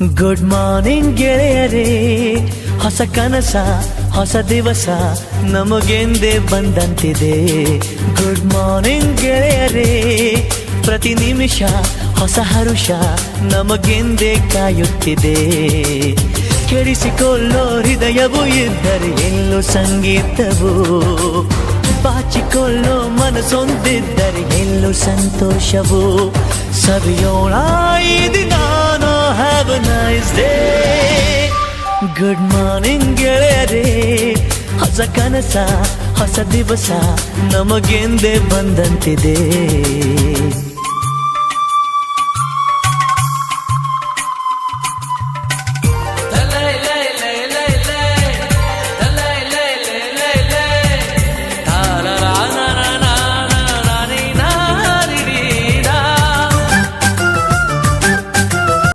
Good morning ಗೆಳೆಯರೇ, ಹೊಸ ಕನಸ ಹೊಸ ದಿವಸ ನಮಗೆಂದೇ ಬಂದಂತಿದೆ. ಗುಡ್ ಮಾರ್ನಿಂಗ್ ಗೆಳೆಯರೇ, ಪ್ರತಿ ನಿಮಿಷ ಹೊಸ ಹರುಷ ನಮಗೆಂದೇ ಕಾಯುತ್ತಿದೆ. ಕೆಡಿಸಿಕೊಳ್ಳೋ ಹೃದಯವು ಇದ್ದರೆ ಎಲ್ಲೋ ಸಂಗೀತವು, ಬಾಚಿಕೊಳ್ಳೋ ಮನಸ್ಸೊಂದಿದ್ದರೆ ಎಲ್ಲೋ ಸಂತೋಷವು. ಸವಿಯೋಣ ಈ ದಿನ, have a nice day. Good morning ಗೆಳೆಯರೇ, ಹೊಸ ಕನಸ ಹೊಸ ದಿವಸ ನಮಗೆಂದೇ ಬಂದಂತಿದೆ.